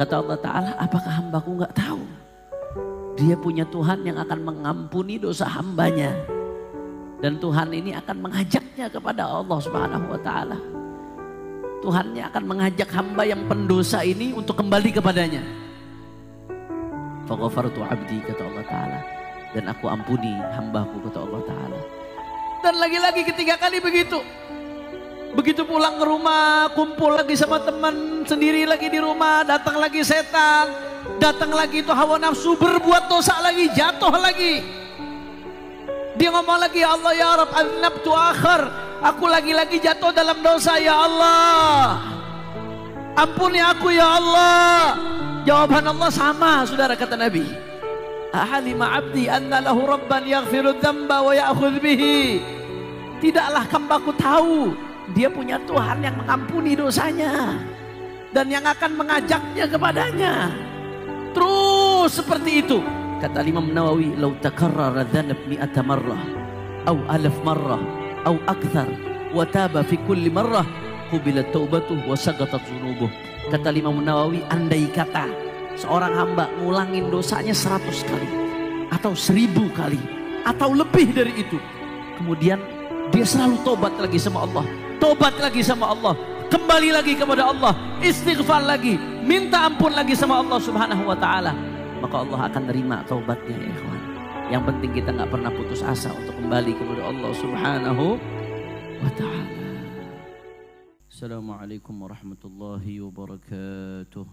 Kata Allah Ta'ala, apakah hambaku nggak tahu? Dia punya Tuhan yang akan mengampuni dosa hambanya. Dan Tuhan ini akan mengajaknya kepada Allah Subhanahu wa Ta'ala. Tuhannya akan mengajak hamba yang pendosa ini untuk kembali kepadanya. Faghafartu abdi, kata Allah Ta'ala. Dan aku ampuni hambaku, kata Allah Ta'ala. Dan lagi-lagi ketiga kali begitu. Begitu pulang ke rumah, kumpul lagi sama teman, sendiri lagi di rumah, datang lagi setan, datang lagi itu hawa nafsu, berbuat dosa lagi, jatuh lagi. Dia ngomong lagi, ya Allah ya Rabb, aznabtu akhar, aku lagi-lagi jatuh dalam dosa, ya Allah. Ampuni aku ya Allah. Jawaban Allah sama, saudara, kata Nabi. Ahalima abdi anna lahu rabban yaghfiru dzamba wa ya'khudh bihi. Tidaklah hambaku tahu dia punya Tuhan yang mengampuni dosanya dan yang akan mengajaknya kepadanya. Terus seperti itu. Kata Imam Nawawi, "Lau takarrara dzanab mi'ata marrah aw alaf marrah aw akthar wa taba fi kulli marrah qubilat taubatuhu wa saqatat dzunubuh." Kata Imam Nawawi, andai kata seorang hamba ngulangin dosanya 100 kali atau 1000 kali atau lebih dari itu, kemudian dia selalu tobat lagi sama Allah, tobat lagi sama Allah, kembali lagi kepada Allah, istighfar lagi, minta ampun lagi sama Allah Subhanahu wa Ta'ala, maka Allah akan nerima taubatnya, ya ikhwan. Yang penting kita nggak pernah putus asa untuk kembali kepada Allah Subhanahu wa Ta'ala. Assalamualaikum warahmatullahi wabarakatuh.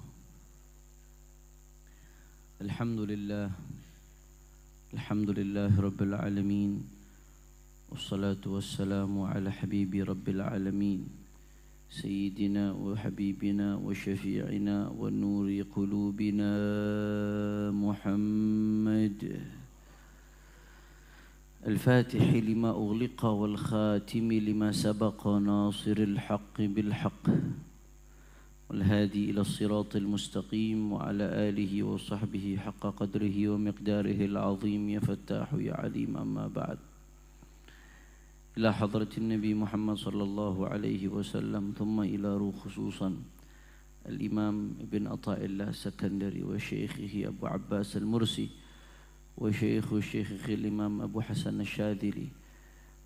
Alhamdulillah, alhamdulillah rabbil alamin. Wassalatu wassalamu ala habibi rabbil alamin, Sayyidina wa habibina wa syafi'ina wa nuri qulubina Muhammad الفاتح لما أغلق والخاتم لما سبق ناصر الحق بالحق والهادي إلى الصراط المستقيم وعلى آله وصحبه حق قدره ومقداره العظيم يا فتاح يا عليم. أما بعد، إلى حضرة النبي محمد صلى الله عليه وسلم، ثم إلى روح خصوصا الإمام ابن عطاء الله السكندري وشيخه أبو عباس المرسي وشيخ الإمام أبو حسن الشاذلي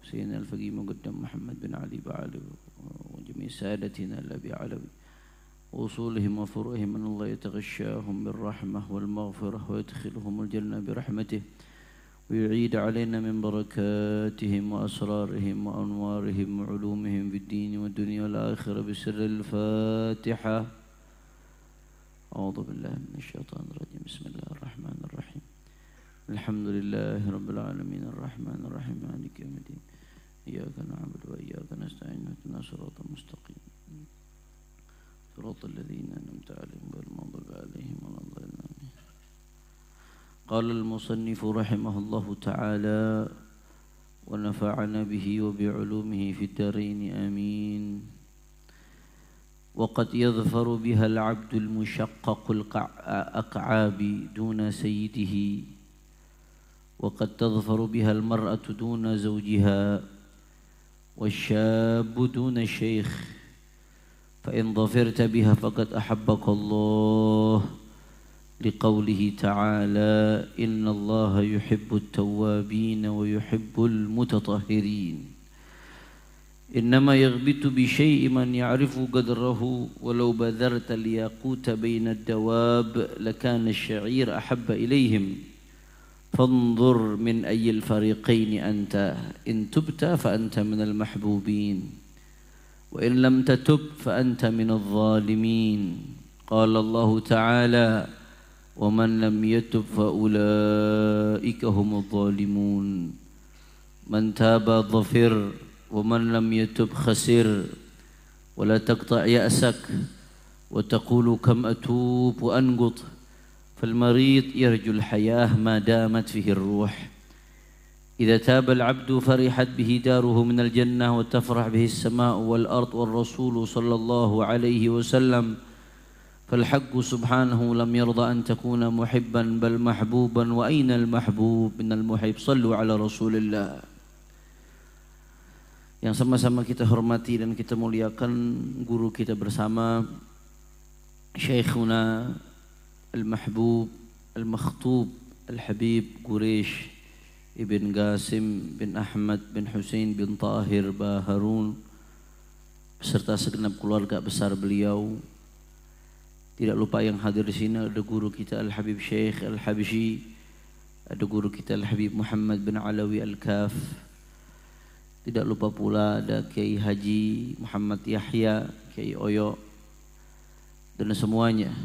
سيدنا الفقيه مقدم محمد بن علي بعلوي وجميع سادتنا الأبي علوي وأصولهم وفروعهم، أن الله يتغشاهم بالرحمة والمغفرة ويدخلهم الجنة برحمته ويعيد علينا من بركاتهم وأسرارهم وأنوارهم وعلومهم في الدين والدنيا والآخرة بسر الفاتحة. أعوذ بالله من الشيطان الرجيم. بسم الله الرحمن الرحيم. الحمد لله رب العالمين الرحمن الرحيم مالك يوم الدين إياك نعبد وإياك نستعين اهدنا صراطا مستقيما صراط الذين أنعمت عليهم غير المغضوب عليهم ولا الضالين. قال المصنف رحمه الله تعالى ونفعنا به وبعلومه في الدارين آمين. وقد يظفر بها العبد المشقق الأكعاب دون سيده، وقد تظفر بها المرأة دون زوجها، والشاب دون الشيخ، فإن ظفرت بها فقد أحبك الله، لقوله تعالى إن الله يحب التوابين ويحب المتطهرين. إنما يغبط بشيء من يعرف قدره، ولو بذرت الياقوت بين الدواب لكان الشعير أحب إليهم، فانظر من أي الفريقين أنت، إن تبت فأنت من المحبوبين، وإن لم تتب فأنت من الظالمين. قال الله تعالى ومن لم يتب فأولئك هم الظالمون. من تاب ظفر ومن لم يتب خسر. ولا تقطع يأسك وتقول كم أتوب وأنقط، فالمريض يرجو الحياة ما دامت فيه الروح. إذا تاب العبد فرحت به داره من الجنة وتفرح به السماء والأرض والرسول صلى الله عليه وسلم، فالحق سبحانه لم يرضى أن تكون محبا بل محبوبا. وأين المحبوب من المحب؟ صلوا على رسول الله. Yang sama-sama kita hormati dan kita muliakan guru kita bersama, Syekhuna Al-Mahbub Al-Makhtub Al-Habib Quraish Ibn Qasim bin Ahmad bin Hussein bin Tahir Baharun beserta segenap keluarga besar beliau. Tidak lupa yang hadir di sini ada guru kita Al-Habib Syekh Al-Habsyi, ada guru kita Al-Habib Muhammad bin Alawi Al-Kaf. Tidak lupa pula ada Kiai Haji Muhammad Yahya, Kiai Oyo, dan semuanya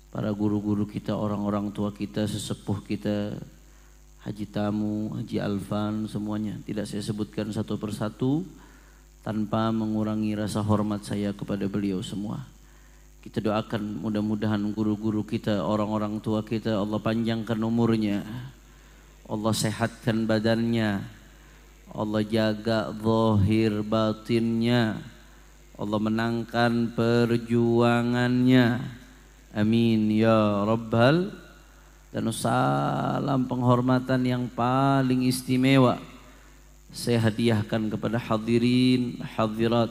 para guru-guru kita, orang-orang tua kita, sesepuh kita, Haji Tamu, Haji Alfan, semuanya tidak saya sebutkan satu persatu tanpa mengurangi rasa hormat saya kepada beliau semua. Kita doakan mudah-mudahan guru-guru kita, orang-orang tua kita, Allah panjangkan umurnya, Allah sehatkan badannya, Allah jaga zahir batinnya, Allah menangkan perjuangannya. Amin ya Rabbal. Dan salam penghormatan yang paling istimewa saya hadiahkan kepada hadirin, hadirat,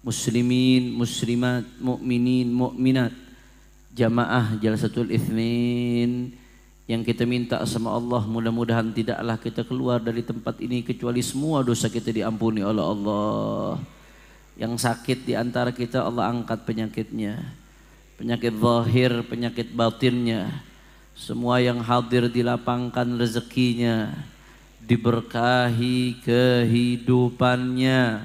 muslimin, muslimat, mukminin, mukminat, jamaah Jalsatul Itsnin yang kita minta sama Allah mudah-mudahan tidaklah kita keluar dari tempat ini kecuali semua dosa kita diampuni oleh Allah. Yang sakit di antara kita Allah angkat penyakitnya, penyakit zahir, penyakit batinnya. Semua yang hadir dilapangkan rezekinya, diberkahi kehidupannya.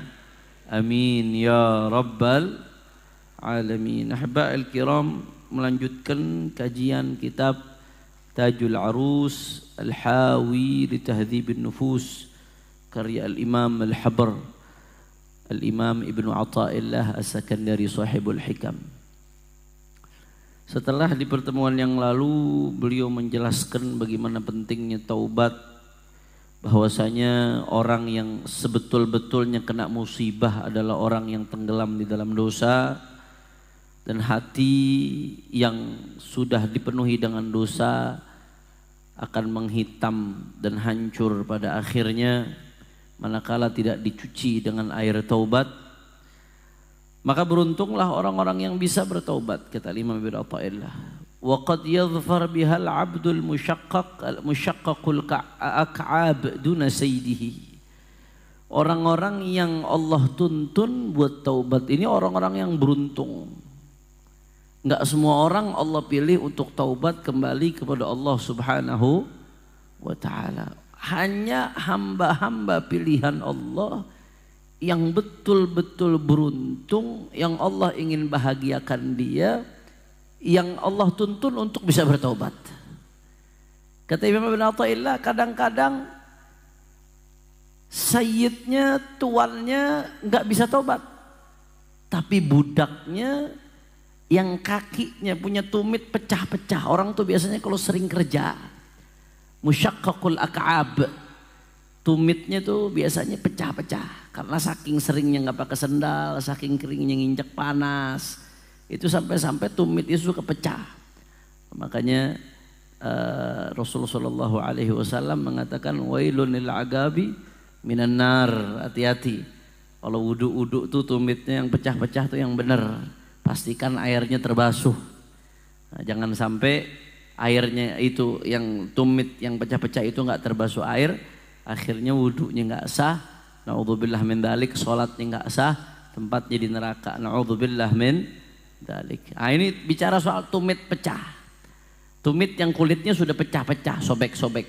Amin ya Rabbal Alamin. Ahba'il kiram, melanjutkan kajian kitab Tajul Arus Al-Hawi li Tahdhibin Nufus karya Al-Imam Al-Habr Al-Imam Ibnu Athaillah As-Sakandari Sahibul Hikam. Setelah di pertemuan yang lalu beliau menjelaskan bagaimana pentingnya taubat, bahwasanya orang yang sebetul-betulnya kena musibah adalah orang yang tenggelam di dalam dosa, dan hati yang sudah dipenuhi dengan dosa akan menghitam dan hancur pada akhirnya manakala tidak dicuci dengan air taubat. Maka beruntunglah orang-orang yang bisa bertaubat, kata Imam Ibnu Athaillah. Wa qad yadhfar bihal 'abdul musyaqqaqul ak'ab duna sayyidihi. Orang-orang yang Allah tuntun buat taubat ini orang-orang yang beruntung. Enggak semua orang Allah pilih untuk taubat kembali kepada Allah Subhanahu wa taala. Hanya hamba-hamba pilihan Allah yang betul-betul beruntung, yang Allah ingin bahagiakan dia, yang Allah tuntun untuk bisa bertaubat. Kata Imam Ibnu Athaillah, kadang-kadang sayyidnya, tuannya nggak bisa taubat, tapi budaknya yang kakinya punya tumit pecah-pecah. Orang tuh biasanya kalau sering kerja, musyaqqaqul ak'ab, tumitnya tuh biasanya pecah-pecah karena saking seringnya nggak pakai sendal, saking keringnya nginjak panas, itu sampai-sampai tumit itu suka pecah. Makanya Rasulullah Shallallahu Alaihi Wasallam mengatakan wailun lil agabi minan nar, hati-hati kalau wudhu tuh tumitnya yang pecah-pecah tuh yang benar, pastikan airnya terbasuh. Nah, jangan sampai airnya itu yang tumit yang pecah-pecah itu nggak terbasuh air, akhirnya wudhunya nggak sah. Na'udzubillah min dalik, sholatnya nggak sah, tempatnya di neraka. Na'udzubillah min dalik. Nah, ini bicara soal tumit pecah, tumit yang kulitnya sudah pecah-pecah, sobek-sobek.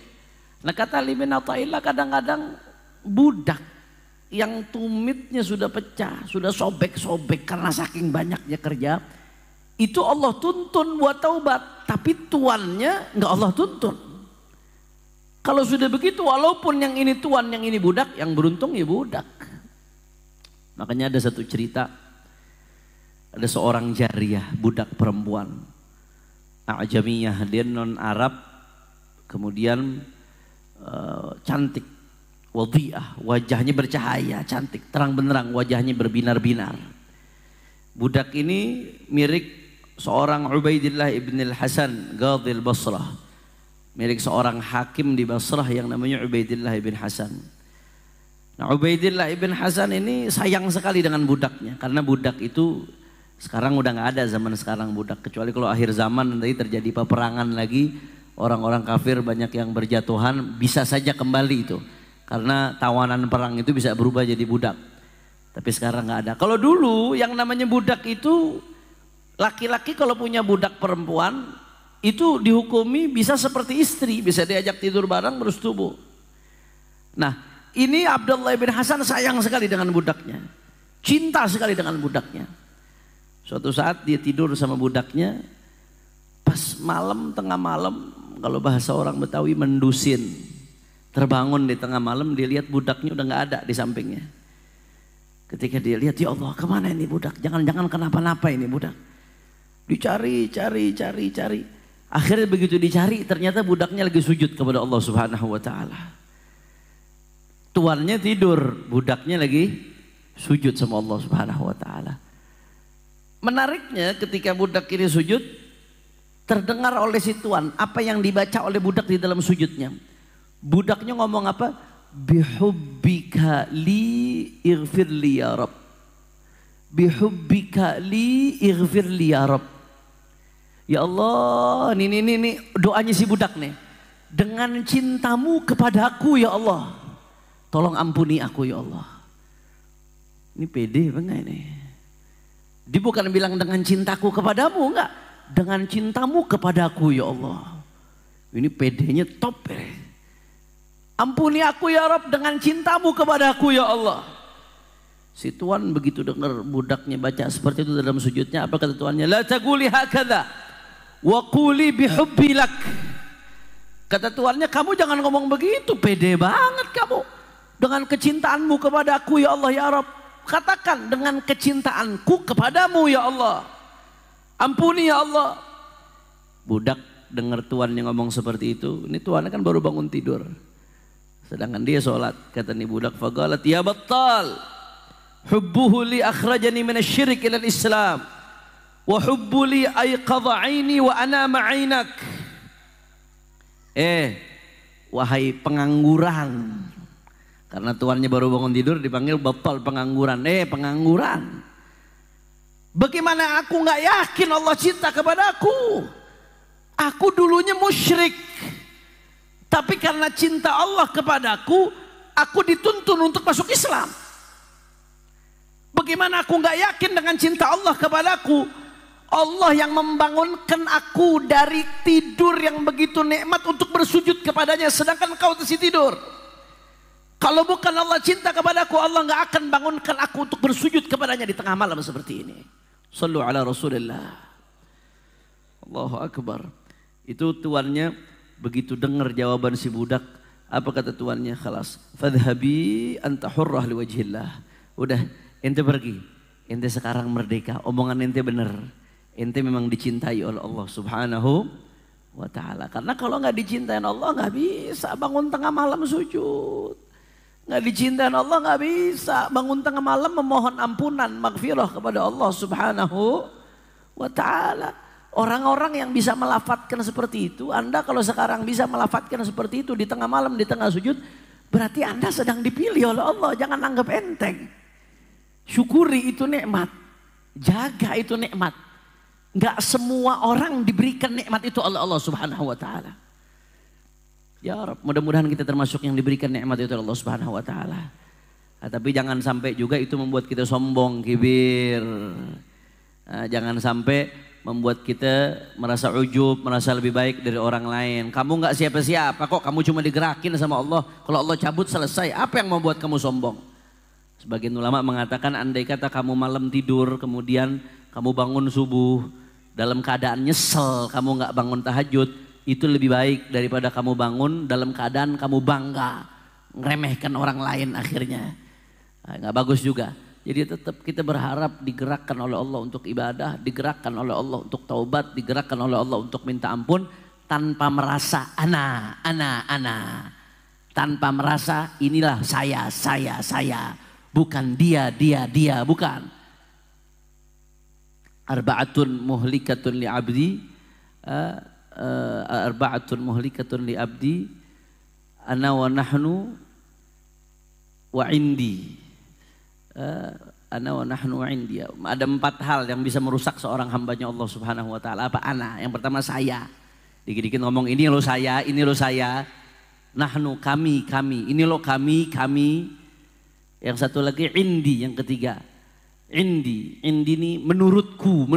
Nah kata Ibnu Athaillah, kadang-kadang budak yang tumitnya sudah pecah, sudah sobek-sobek karena saking banyaknya kerja, itu Allah tuntun buat taubat, tapi tuannya nggak Allah tuntun. Kalau sudah begitu, walaupun yang ini tuan, yang ini budak, yang beruntung ya budak. Makanya ada satu cerita, ada seorang jariyah, budak perempuan, A'jamiyah, dia non Arab, kemudian cantik, wadhi'ah, wajahnya bercahaya, cantik, terang benderang, wajahnya berbinar-binar. Budak ini mirip seorang Ubaidillah ibn al-Hasan Qadhil Basrah, milik seorang hakim di Basrah yang namanya Ubaidillah ibn Hasan. Nah, Ubaidillah ibn Hasan ini sayang sekali dengan budaknya, karena budak itu Sekarang udah nggak ada zaman sekarang budak, kecuali kalau akhir zaman nanti terjadi peperangan lagi, orang-orang kafir banyak yang berjatuhan, bisa saja kembali itu. Karena tawanan perang itu bisa berubah jadi budak. Tapi sekarang nggak ada. Kalau dulu yang namanya budak itu, laki-laki kalau punya budak perempuan itu dihukumi bisa seperti istri, bisa diajak tidur bareng bersetubuh. Nah, ini Abdullah bin Hasan sayang sekali dengan budaknya, cinta sekali dengan budaknya. Suatu saat dia tidur sama budaknya, pas malam, tengah malam, kalau bahasa orang Betawi mendusin, terbangun di tengah malam, dia lihat budaknya udah nggak ada di sampingnya. Ketika dia lihat, ya Allah, kemana ini budak? Jangan-jangan kenapa-napa ini budak. Dicari. Akhirnya begitu dicari, ternyata budaknya lagi sujud kepada Allah Subhanahu wa Ta'ala. Tuannya tidur, budaknya lagi sujud sama Allah Subhanahu wa Ta'ala. Menariknya ketika budak ini sujud, terdengar oleh si tuan apa yang dibaca oleh budak di dalam sujudnya. Budaknya ngomong apa? Bihubbika li ighfir li ya Rabb. Bihubbika li ighfir li ya Rabb. Ya Allah, ini doanya si budak nih. Dengan cintamu kepadaku ya Allah, tolong ampuni aku ya Allah. Ini pede apa enggak ini? Dia bukan bilang dengan cintaku kepadamu, enggak. Dengan cintamu kepadaku ya Allah. Ini pedenya top ya. Ampuni aku ya Rabb dengan cintamu kepadaku ya Allah. Si tuan begitu dengar budaknya baca seperti itu dalam sujudnya, apa kata tuannya? La taquli hakadha wa quli bihubbi lak. Kata tuannya, kamu jangan ngomong begitu, pede banget kamu. Dengan kecintaanmu kepadaku ya Allah ya Rabb. Katakan dengan kecintaanku kepadamu ya Allah. Ampuni ya Allah. Budak dengar tuannya ngomong seperti itu. Ini tuannya kan baru bangun tidur. Sedangkan dia sholat. Kata nih budak, faqalat ya battal. Hubbuhu li akhrajani minasyirik ilal Islam. Wa hubbu li ayqadha aini wa anama ainak. Wahai pengangguran. Karena tuannya baru bangun tidur dipanggil battal, pengangguran. Pengangguran. Bagaimana aku nggak yakin Allah cinta kepada aku? Aku dulunya musyrik. Tapi karena cinta Allah kepadaku, aku dituntun untuk masuk Islam. Bagaimana aku nggak yakin dengan cinta Allah kepadaku? Allah yang membangunkan aku dari tidur yang begitu nikmat untuk bersujud kepadanya, sedangkan kau masih tidur. Kalau bukan Allah cinta kepadaku, Allah nggak akan bangunkan aku untuk bersujud kepadanya di tengah malam seperti ini. Sallu ala Rasulillah. Allahu Akbar. Itu tuannya begitu dengar jawaban si budak, apa kata tuannya? Khalas, fadhhabi anta hurrah liwajhillah. Udah, ente pergi. Ente sekarang merdeka. Omongan ente benar. Ente memang dicintai oleh Allah Subhanahu wa Ta'ala. Karena kalau nggak dicintai Allah nggak bisa bangun tengah malam sujud. Nggak dicintai Allah nggak bisa bangun tengah malam memohon ampunan, maghfirah kepada Allah Subhanahu wa Ta'ala. Orang-orang yang bisa melafatkan seperti itu, Anda kalau sekarang bisa melafatkan seperti itu di tengah malam, di tengah sujud, berarti Anda sedang dipilih oleh Allah. Jangan anggap enteng. Syukuri itu nikmat, jaga itu nikmat. Nggak semua orang diberikan nikmat itu oleh Allah Subhanahu wa Ta'ala. Ya Rabb, mudah-mudahan kita termasuk yang diberikan nikmat itu oleh Allah Subhanahu wa Ta'ala. Tapi jangan sampai juga itu membuat kita sombong, kibir. Jangan sampai membuat kita merasa ujub, merasa lebih baik dari orang lain. Kamu nggak siapa-siapa kok, kamu cuma digerakin sama Allah. Kalau Allah cabut selesai, apa yang membuat kamu sombong? Sebagian ulama mengatakan andai kata kamu malam tidur, kemudian kamu bangun subuh dalam keadaan nyesel, kamu nggak bangun tahajud, itu lebih baik daripada kamu bangun dalam keadaan kamu bangga, ngeremehkan orang lain akhirnya. Nggak bagus juga. Jadi tetap kita berharap digerakkan oleh Allah untuk ibadah, digerakkan oleh Allah untuk taubat, digerakkan oleh Allah untuk minta ampun tanpa merasa ana. Tanpa merasa inilah saya. Bukan dia, bukan. Arba'atun muhlikatun li abdi ana wa nahnu wa indi. ana wa nahnu indi. Ada 4 hal yang bisa merusak seorang hambanya Allah Subhanahu wa taala. Apa? Ana. Yang pertama saya. Dikit-dikit ngomong ini lo saya, ini lo saya. Nahnu kami, ini lo kami. Yang satu lagi indi, yang ketiga. Indi ini menurutku.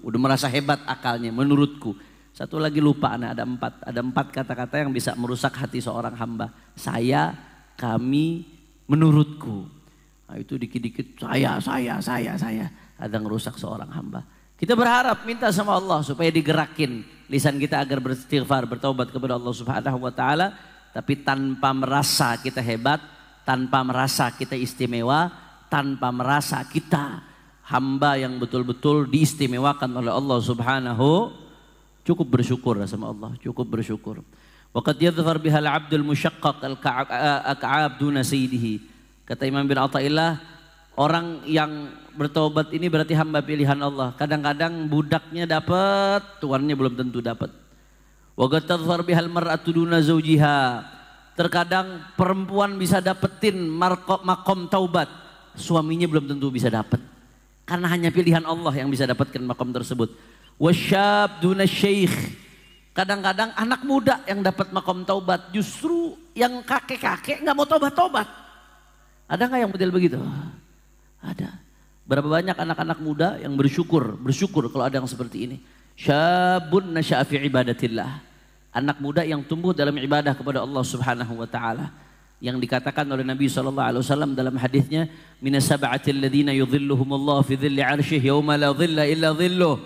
Udah merasa hebat akalnya, menurutku. Satu lagi lupa, ada 4. Ada 4 kata-kata yang bisa merusak hati seorang hamba. Saya, kami, menurutku. Nah, itu dikit-dikit saya. Ada ngerusak seorang hamba. Kita berharap minta sama Allah supaya digerakin lisan kita agar beristighfar, bertaubat kepada Allah Subhanahu wa taala, tapi tanpa merasa kita hebat, tanpa merasa kita istimewa, tanpa merasa kita hamba yang betul-betul diistimewakan oleh Allah Subhanahu. Cukup bersyukur sama Allah, cukup bersyukur. Waqad yadhfar biha al-'abdul musyaqqaq al-ka'ab duna sayyidihi. Kata Imam bin Athaillah, orang yang bertobat ini berarti hamba pilihan Allah. Kadang-kadang budaknya dapat, tuannya belum tentu dapat. Wa qad tadhfar bihal mar'atu duna zawjiha. Terkadang perempuan bisa dapetin makom taubat, suaminya belum tentu bisa dapat. Karena hanya pilihan Allah yang bisa dapatkan makom tersebut. Wasyab duna syekh. Kadang-kadang anak muda yang dapat makom taubat, justru yang kakek-kakek nggak mau tobat-tobat. Ada nggak yang model begitu? Ada. Berapa banyak anak-anak muda yang bersyukur kalau ada yang seperti ini. Syabun nasya'a fi ibadatillah. Anak muda yang tumbuh dalam ibadah kepada Allah Subhanahu wa taala. Yang dikatakan oleh Nabi SAW dalam hadisnya, minas sab'atil ladzina yudhilluhumullahu fi dhilli 'arsyihi yauma la dhilla illa dhilluh.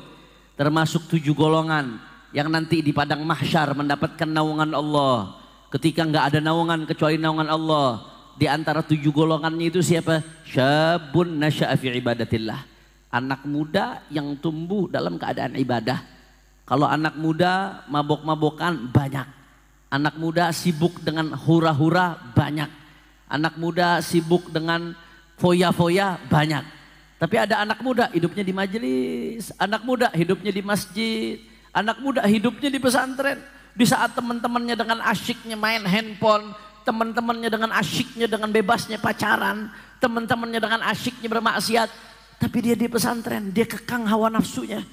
Termasuk 7 golongan yang nanti di padang mahsyar mendapatkan naungan Allah. Ketika enggak ada naungan kecuali naungan Allah. Di antara 7 golongannya itu siapa? Syabun nasya'a fi ibadatillah. Anak muda yang tumbuh dalam keadaan ibadah. Kalau anak muda mabok-mabokan banyak. Anak muda sibuk dengan hura-hura banyak. Anak muda sibuk dengan foya-foya banyak. Tapi ada anak muda hidupnya di majelis. Anak muda hidupnya di masjid. Anak muda hidupnya di pesantren. Di saat teman-temannya dengan asyiknya main handphone. Teman-temannya dengan asyiknya, dengan bebasnya pacaran. Teman-temannya dengan asyiknya bermaksiat. Tapi dia di pesantren, dia kekang hawa nafsunya.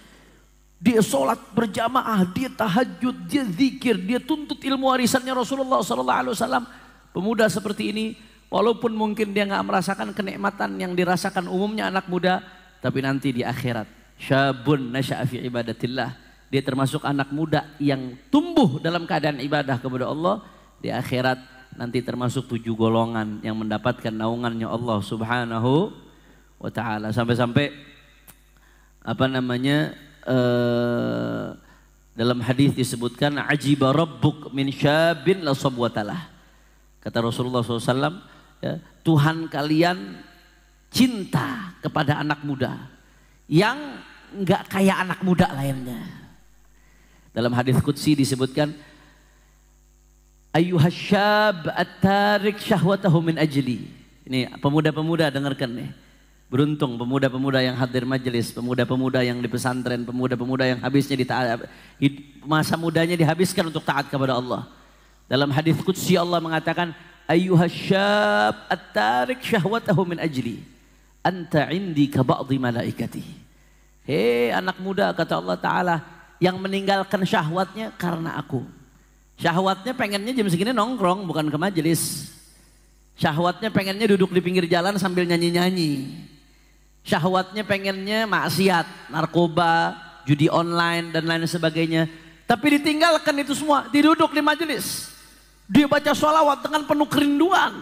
Dia sholat berjamaah, dia tahajud, dia zikir, dia tuntut ilmu warisannya Rasulullah SAW. Pemuda seperti ini, walaupun mungkin dia nggak merasakan kenikmatan yang dirasakan umumnya anak muda, tapi nanti di akhirat, syabun nasya'a fi ibadatillah. Dia termasuk anak muda yang tumbuh dalam keadaan ibadah kepada Allah. Di akhirat nanti termasuk 7 golongan yang mendapatkan naungannya Allah Subhanahu wa ta'ala. Sampai-sampai dalam hadis disebutkan ajiba rabbuk min syabin la sabwatalah. Kata Rasulullah SAW, ya, Tuhan kalian cinta kepada anak muda yang enggak kayak anak muda lainnya. Dalam hadis qudsi disebutkan ayyuhasyab at-tarik syahwatahu min ajli. Ini pemuda-pemuda dengarkan nih. Beruntung pemuda-pemuda yang hadir majelis, pemuda-pemuda yang di pesantren, pemuda-pemuda yang habisnya masa mudanya dihabiskan untuk taat kepada Allah. Dalam hadis qudsi Allah mengatakan ayyuhasyab at-tarik syahwatahu min ajli anta indi ka ba'dhi malaikati. Hei anak muda, kata Allah Ta'ala, yang meninggalkan syahwatnya karena aku. Syahwatnya pengennya jam segini nongkrong, bukan ke majelis. Syahwatnya pengennya duduk di pinggir jalan sambil nyanyi-nyanyi. Syahwatnya pengennya maksiat, narkoba, judi online dan lain sebagainya. Tapi ditinggalkan itu semua, diduduk di majelis. Dia baca sholawat dengan penuh kerinduan.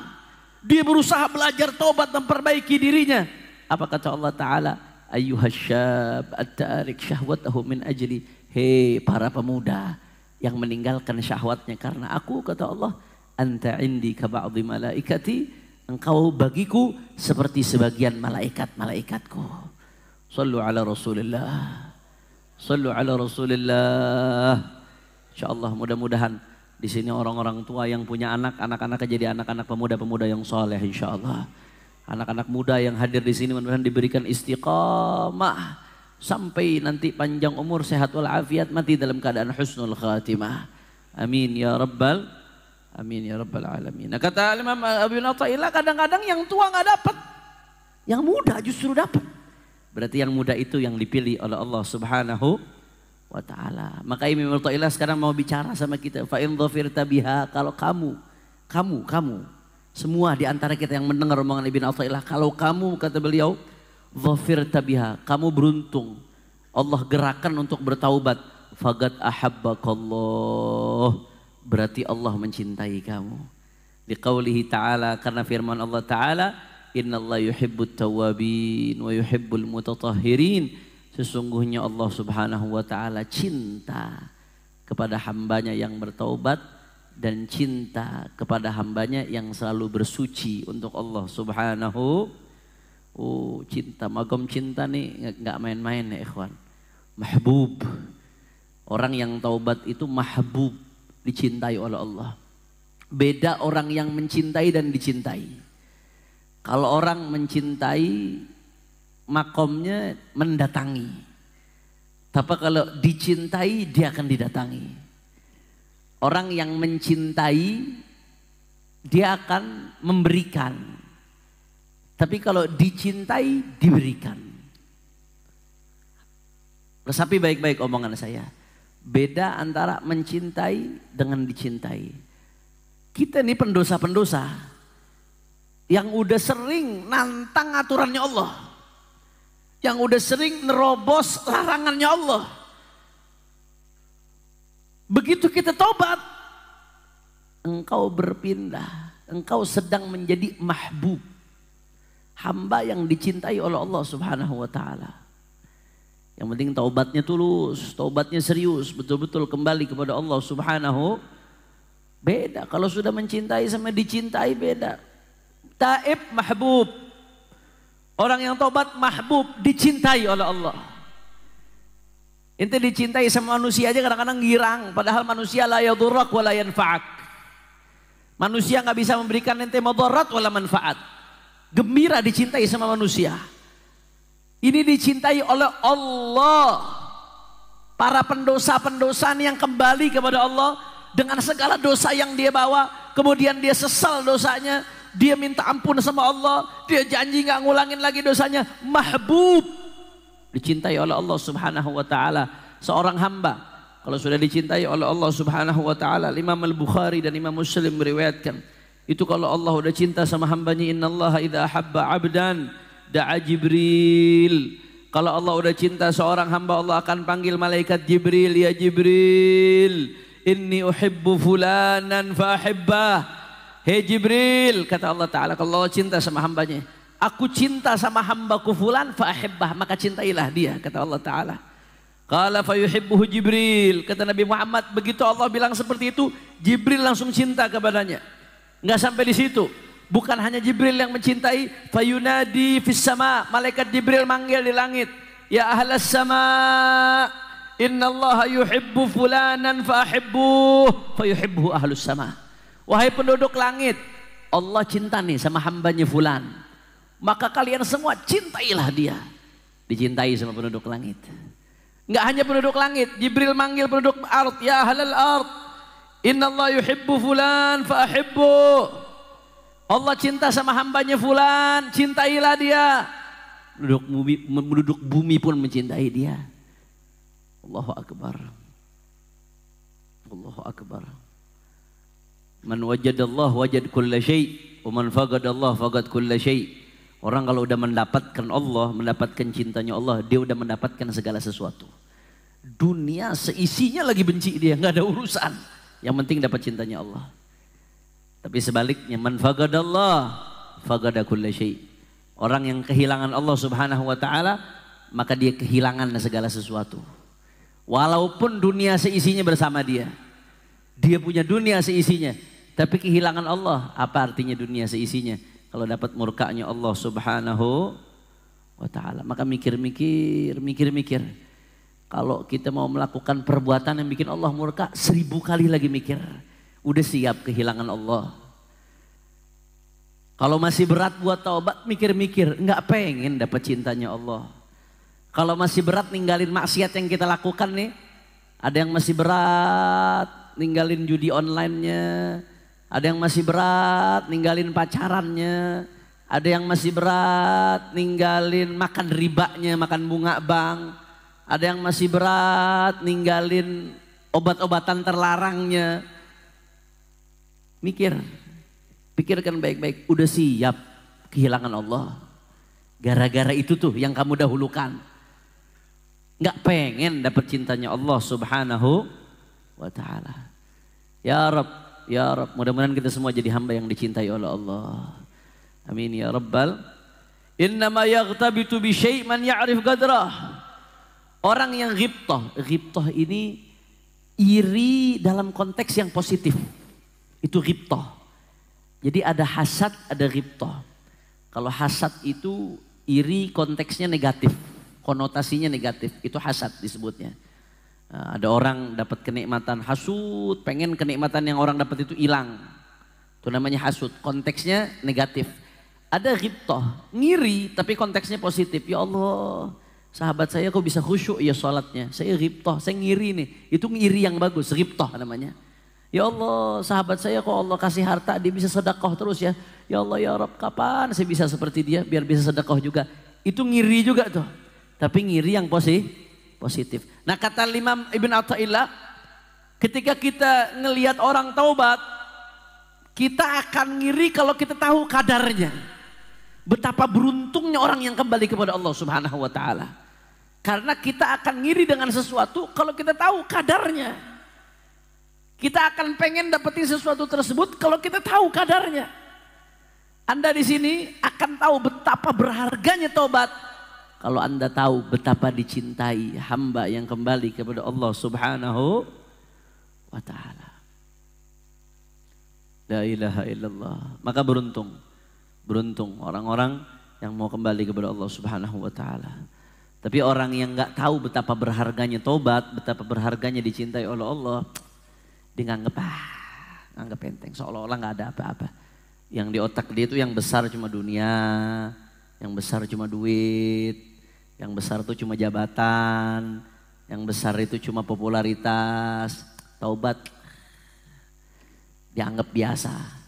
Dia berusaha belajar taubat dan perbaiki dirinya. Apa kata Allah Ta'ala? Ayyuhasyab at-tarik syahwatahu min ajli. Hei para pemuda yang meninggalkan syahwatnya karena aku, kata Allah, anta indi ka ba'dhi malaikati, engkau bagiku seperti sebagian malaikat-malaikatku. Sallu ala Rasulillah. Sallu ala Rasulillah. Insyaallah mudah-mudahan di sini orang-orang tua yang punya anak-anaknya jadi anak-anak pemuda-pemuda yang soleh insyaallah. Anak-anak muda yang hadir di sini mudah-mudahan diberikan istiqamah sampai nanti panjang umur, sehat walafiat, mati dalam keadaan husnul khatimah. Amin ya rabbal alamin. Nah, kata Imam Abi Athaillah, kadang-kadang yang tua nggak dapat. Yang muda justru dapat. Berarti yang muda itu yang dipilih oleh Allah Subhanahu wa ta'ala. Maka Imam Athaillah sekarang mau bicara sama kita. Fa in dhafirta biha, kalau kamu semua di antara kita yang mendengar omongan Ibn Athaillah, kalau kamu, kata beliau, dhafirta biha, kamu beruntung. Allah gerakan untuk bertaubat. Faqad ahabbakallah, berarti Allah mencintai kamu. Liqaulihi ta'ala, karena firman Allah ta'ala, innallaha yuhibbut tawwabin wa yuhibbul mutatahhirin. Sesungguhnya Allah Subhanahu wa ta'ala cinta kepada hambanya yang bertaubat dan cinta kepada hambanya yang selalu bersuci untuk Allah Subhanahu. Oh, cinta, magom cinta nih nggak main-main ya ikhwan. Mahbub. Orang yang taubat itu mahbub, dicintai oleh Allah. Beda orang yang mencintai dan dicintai. Kalau orang mencintai, makomnya mendatangi. Tapi kalau dicintai, dia akan didatangi. Orang yang mencintai, dia akan memberikan. Tapi kalau dicintai, diberikan. Resapi baik-baik omongan saya. Beda antara mencintai dengan dicintai. Kita ini pendosa-pendosa yang udah sering nantang aturannya Allah. Yang udah sering nerobos larangannya Allah. Begitu kita tobat, engkau berpindah. Engkau sedang menjadi mahbub. Hamba yang dicintai oleh Allah Subhanahu wa ta'ala. Yang penting taubatnya tulus, taubatnya serius, betul-betul kembali kepada Allah Subhanahu. Beda, kalau sudah mencintai sama dicintai beda. Taib mahbub. Orang yang taubat mahbub, dicintai oleh Allah. Ente dicintai sama manusia aja kadang-kadang girang, padahal manusia la yadurrak wa la yanfa'ak. Manusia nggak bisa memberikan ente madarat wala manfaat. Gembira dicintai sama manusia. Ini dicintai oleh Allah. Para pendosa-pendosa yang kembali kepada Allah dengan segala dosa yang dia bawa, kemudian dia sesal dosanya, dia minta ampun sama Allah, dia janji nggak ngulangin lagi dosanya. Mahbub, dicintai oleh Allah Subhanahu wa ta'ala. Seorang hamba kalau sudah dicintai oleh Allah Subhanahu wa ta'ala, Imam Al-Bukhari dan Imam Muslim meriwayatkan, itu kalau Allah udah cinta sama hambanya, innallaha idza habba 'abdan da'a Jibril. Kalau Allah udah cinta seorang hamba, Allah akan panggil malaikat Jibril, ya Jibril, inni uhibbu fulanan fa ahibbah. Hei Jibril, kata Allah Ta'ala, kalau Allah cinta sama hambanya, aku cinta sama hambaku fulan fa ahibbah, maka cintailah dia, kata Allah Ta'ala. Qala fa yuhibbuhu Jibril, kata Nabi Muhammad, begitu Allah bilang seperti itu, Jibril langsung cinta kepadanya. Enggak sampai di situ. Bukan hanya Jibril yang mencintai, fayunadi fis sama, malaikat Jibril manggil di langit, ya ahlas sama, innallaha yuhibbu fulanan fa ahibbuh, fa yuhibbuhu ahlus sama. Wahai penduduk langit, Allah cinta nih sama hambanya fulan, maka kalian semua cintailah dia. Dicintai sama penduduk langit. Enggak hanya penduduk langit, Jibril manggil penduduk ard, ya ahlal ard, innallaha yuhibbu fulan fa ahibbuh. Allah cinta sama hambanya fulan, cintailah dia. Penduduk bumi pun mencintai dia. Allahu Akbar. Allahu Akbar. Man wajadallah wajad kulla syai' wa man faqadallah faqad kulla syai'. Orang kalau udah mendapatkan Allah, mendapatkan cintanya Allah, dia udah mendapatkan segala sesuatu. Dunia seisinya lagi benci dia, nggak ada urusan. Yang penting dapat cintanya Allah. Tapi sebaliknya, man faqadallah faqada kulla syai'. Orang yang kehilangan Allah Subhanahu wa ta'ala, maka dia kehilangan segala sesuatu. Walaupun dunia seisinya bersama dia. Dia punya dunia seisinya, tapi kehilangan Allah. Apa artinya dunia seisinya kalau dapat murkanya Allah Subhanahu wa ta'ala? Maka mikir-mikir. Kalau kita mau melakukan perbuatan yang bikin Allah murka, 1000 kali lagi mikir. Udah siap kehilangan Allah. Kalau masih berat buat taubat, mikir-mikir, nggak pengen dapat cintanya Allah. Kalau masih berat ninggalin maksiat yang kita lakukan nih, ada yang masih berat ninggalin judi online-nya, ada yang masih berat ninggalin pacarannya, Ada yang masih berat ninggalin makan ribanya, makan bunga bank. Ada yang masih berat ninggalin obat-obatan terlarangnya. Pikirkan baik-baik. Udah siap kehilangan Allah. Gara-gara itu tuh yang kamu dahulukan. Nggak pengen dapat cintanya Allah subhanahu wa ta'ala. Ya Rabb, ya Rabb. Mudah-mudahan kita semua jadi hamba yang dicintai oleh Allah. Amin ya Rabbal. Innama yaghtabitu bi syai' man ya'rif qadrah. Orang yang ghibtah. Ghibtah ini iri dalam konteks yang positif. Itu ghibtah. Jadi ada hasad, ada ghibtah. Kalau hasad itu iri konteksnya negatif. Konotasinya negatif. Itu hasad disebutnya. Ada orang dapat kenikmatan, hasud. Pengen kenikmatan yang orang dapat itu hilang. Itu namanya hasud. Konteksnya negatif. Ada ghibtah, ngiri tapi konteksnya positif. Ya Allah, sahabat saya kok bisa khusyuk ya sholatnya. Saya ghibtah, saya ngiri nih. Itu ngiri yang bagus, ghibtah namanya. Ya Allah, sahabat saya kok Allah kasih harta, dia bisa sedekah terus ya. Ya Allah ya Rabb, kapan saya bisa seperti dia biar bisa sedekah juga. Itu ngiri juga tuh. Tapi ngiri yang positif. Nah kata Imam Ibn Athaillah, ketika kita ngelihat orang taubat, kita akan ngiri kalau kita tahu kadarnya. Betapa beruntungnya orang yang kembali kepada Allah subhanahu wa ta'ala. Karena kita akan ngiri dengan sesuatu kalau kita tahu kadarnya. Kita akan pengen dapetin sesuatu tersebut kalau kita tahu kadarnya. Anda di sini akan tahu betapa berharganya taubat. Kalau Anda tahu betapa dicintai hamba yang kembali kepada Allah subhanahu wa ta'ala. La ilaha illallah. Maka beruntung orang-orang yang mau kembali kepada Allah subhanahu wa ta'ala. Tapi orang yang gak tahu betapa berharganya taubat, betapa berharganya dicintai oleh Allah, dia nganggep enteng, seolah-olah gak ada apa-apa. Yang di otak dia itu yang besar cuma dunia, yang besar cuma duit, yang besar itu cuma jabatan, yang besar itu cuma popularitas. Taubat dianggap biasa.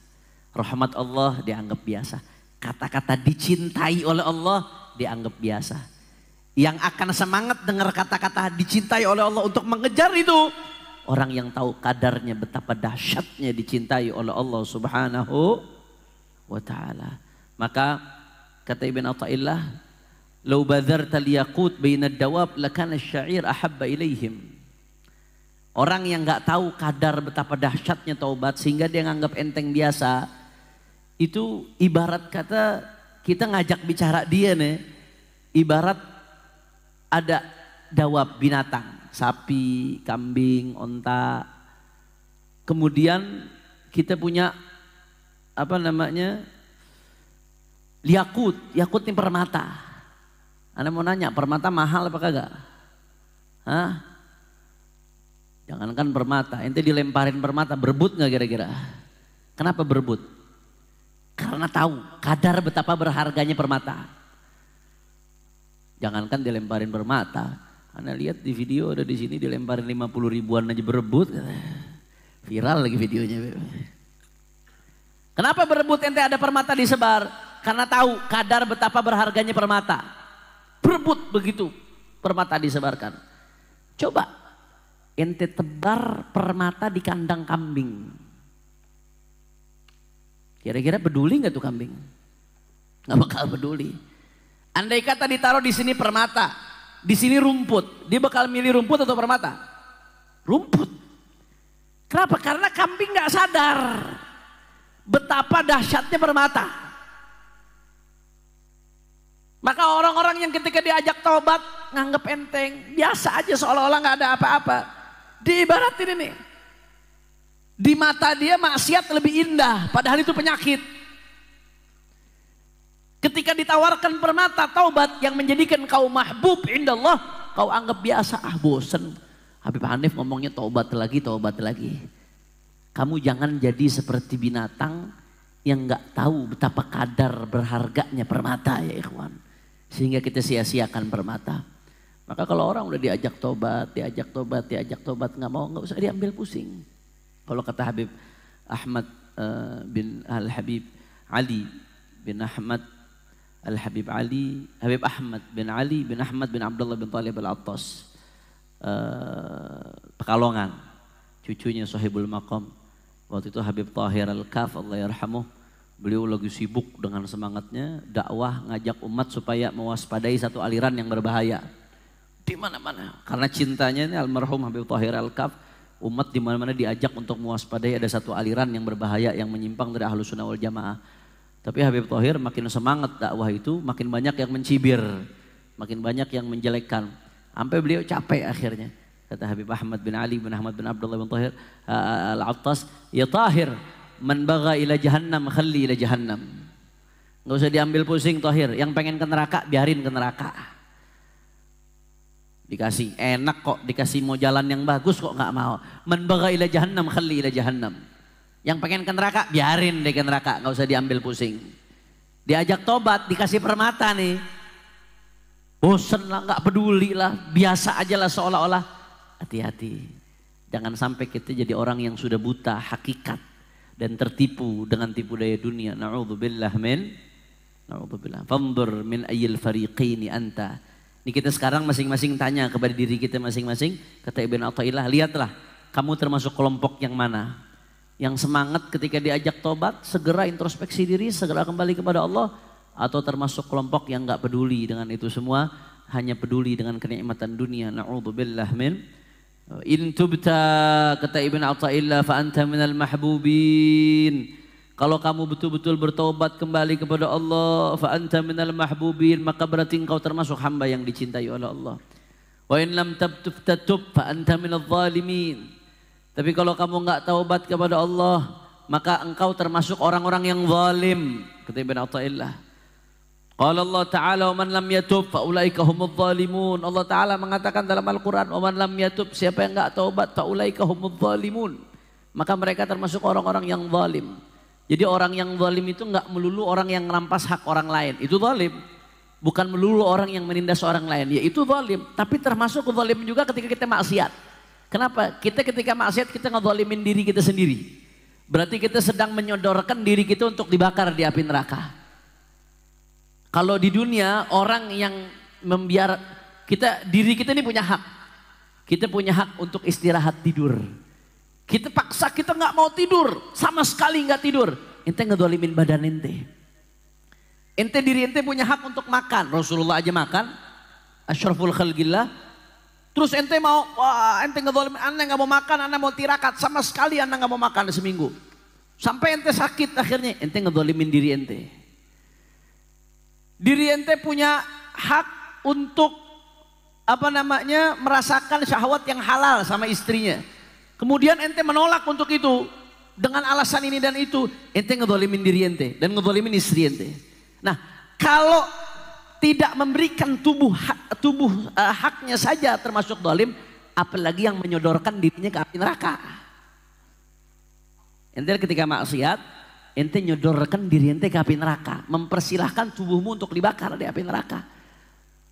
Rahmat Allah dianggap biasa. Kata-kata dicintai oleh Allah dianggap biasa. Yang akan semangat dengar kata-kata dicintai oleh Allah untuk mengejar itu, orang yang tahu kadarnya betapa dahsyatnya dicintai oleh Allah subhanahu wa ta'ala. Maka kata Ibn Athaillah, "Lau badharta liyaqut bainad dawab lakana asy-sya'ir ahabba ilaihim." Orang yang gak tahu kadar betapa dahsyatnya taubat sehingga dia nganggap enteng biasa, itu ibarat kata kita ngajak bicara dia nih, ibarat ada dawab binatang, sapi, kambing, onta. Kemudian kita punya yakut ini permata. Anda mau nanya, permata mahal apa kagak? Hah? Jangankan permata, ente dilemparin permata, berebut gak kira-kira? Kenapa berebut? Karena tahu kadar betapa berharganya permata. Jangankan dilemparin permata, Anda lihat di video ada di sini dilemparin 50 ribuan aja berebut, viral lagi videonya. Kenapa berebut ente ada permata disebar? Karena tahu kadar betapa berharganya permata. Berebut begitu permata disebarkan. Coba ente tebar permata di kandang kambing. Kira-kira peduli nggak tuh kambing? Nggak bakal peduli. Andai kata ditaruh di sini permata, di sini rumput, dia bakal milih rumput atau permata? Rumput. Kenapa? Karena kambing nggak sadar betapa dahsyatnya permata. Maka orang-orang yang ketika diajak taubat nganggep enteng, biasa aja seolah-olah nggak ada apa-apa. Diibaratin ini. Di mata dia maksiat lebih indah, padahal itu penyakit. Ketika ditawarkan permata taubat yang menjadikan kau mahbub indallah, kau anggap biasa, bosen. Habib Hanif ngomongnya taubat lagi. Kamu jangan jadi seperti binatang yang nggak tahu betapa kadar berharganya permata ya ikhwan. Sehingga kita sia-siakan permata. Maka kalau orang udah diajak tobat nggak mau, nggak usah diambil pusing. Kalau kata Habib Ahmad bin Al-Habib Ali bin Ahmad Al-Habib Ali, Habib Ahmad bin Ali bin Ahmad bin Abdullah bin Talib Al-Attas, Pekalongan, cucunya Sahibul Maqam. Waktu itu Habib Tahir Al-Kaf, Allah yarhamuh, beliau lagi sibuk dengan semangatnya dakwah, ngajak umat supaya mewaspadai satu aliran yang berbahaya di mana-mana. Karena cintanya ini almarhum Habib Tahir Al-Kaf, umat di mana-mana diajak untuk mewaspadai ada satu aliran yang berbahaya yang menyimpang dari Ahlus Sunnah wal Jamaah. Tapi Habib Tahir makin semangat dakwah itu, makin banyak yang mencibir, makin banyak yang menjelekkan. Sampai beliau capek akhirnya. Kata Habib Ahmad bin Ali bin Ahmad bin Abdullah bin Tahir Al-Attas, ya Tahir, man baga ila jahannam khalli ila jahannam. Nggak usah diambil pusing Tahir, yang pengen ke neraka biarin ke neraka. Dikasih enak kok, dikasih mau jalan yang bagus kok nggak mau. Man baga ila jahannam khalli ila jahannam. Yang pengen ke neraka, biarin deh ke neraka, nggak usah diambil pusing. Diajak tobat, dikasih permata nih. Bosen lah, nggak peduli lah, biasa aja lah seolah-olah. Hati-hati, jangan sampai kita jadi orang yang sudah buta hakikat dan tertipu dengan tipu daya dunia. Na'udzubillah min, na'udzubillah. Fanzur min ayyil fariqaini anta. Ini kita sekarang masing-masing tanya kepada diri kita masing-masing. Kata Ibn Athaillah, lihatlah kamu termasuk kelompok yang mana? Yang semangat ketika diajak tobat, segera introspeksi diri, segera kembali kepada Allah, atau termasuk kelompok yang nggak peduli dengan itu semua, hanya peduli dengan kenikmatan dunia. Na'udzubillah min. In tubta, kata Ibn Athaillah, fa anta minal mahbubin. Kalau kamu betul-betul bertobat kembali kepada Allah, fa anta minal mahbubin, maka berarti engkau termasuk hamba yang dicintai oleh Allah. Wa in lam tatub fa anta minadh dhalimin. Tapi kalau kamu nggak taubat kepada Allah, maka engkau termasuk orang-orang yang zalim. Kata Ibn Athaillah. Qala Allah Ta'ala, wa man lam yatub fa ulaika humudz zalimun. Allah Ta'ala mengatakan dalam Al-Quran, wa man lam yatub, siapa yang nggak taubat, fa ulaika humudz zalimun. Maka mereka termasuk orang-orang yang zalim. Jadi orang yang zalim itu nggak melulu orang yang merampas hak orang lain, itu zalim. Bukan melulu orang yang menindas orang lain, ya itu zalim. Tapi termasuk zalim juga ketika kita maksiat. Kenapa? Kita ketika maksiat kita ngezalimin diri kita sendiri. Berarti kita sedang menyodorkan diri kita untuk dibakar di api neraka. Kalau di dunia orang yang membiar kita, diri kita ini punya hak. Kita punya hak untuk istirahat tidur. Kita paksa kita nggak mau tidur, sama sekali nggak tidur. Ente ngezalimin badan ente. Ente diri ente punya hak untuk makan. Rasulullah aja makan. Asyraful khalqillah. Terus ente mau, wah ente ngezalimin, anda nggak mau makan, anda mau tirakat, sama sekali anda nggak mau makan seminggu. Sampai ente sakit akhirnya, ente ngezalimin diri ente. Diri ente punya hak untuk merasakan syahwat yang halal sama istrinya. Kemudian ente menolak untuk itu dengan alasan ini dan itu, ente ngezalimin diri ente dan ngezalimin istri ente. Nah, kalau tidak memberikan haknya saja termasuk zalim, apalagi yang menyodorkan dirinya ke api neraka. Ente ketika maksiat, ente nyodorkan diri ente ke api neraka, mempersilahkan tubuhmu untuk dibakar di api neraka.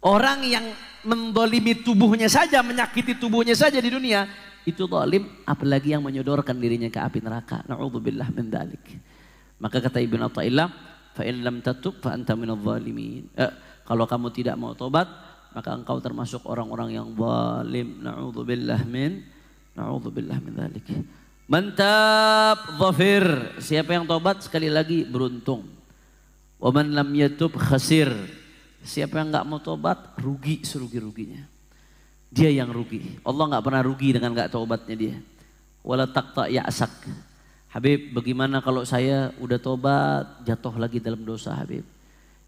Orang yang mendolimi tubuhnya saja, menyakiti tubuhnya saja di dunia, itu zalim, apalagi yang menyodorkan dirinya ke api neraka. Na'udzubillah min dzalik. Maka kata Ibnu Athaillah, fa in lam tatub fa anta minadh dhalimin. Kalau kamu tidak mau tobat, maka engkau termasuk orang-orang yang zalim. Na'udzubillah min dzalik. Mantap, dhafir. Siapa yang tobat sekali lagi beruntung. Wa man lam yatub khasir. Siapa yang enggak mau tobat rugi serugi-ruginya. Dia yang rugi. Allah enggak pernah rugi dengan enggak tobatnya dia. Wala taqta ya'sak. Habib, bagaimana kalau saya udah tobat jatuh lagi dalam dosa, Habib?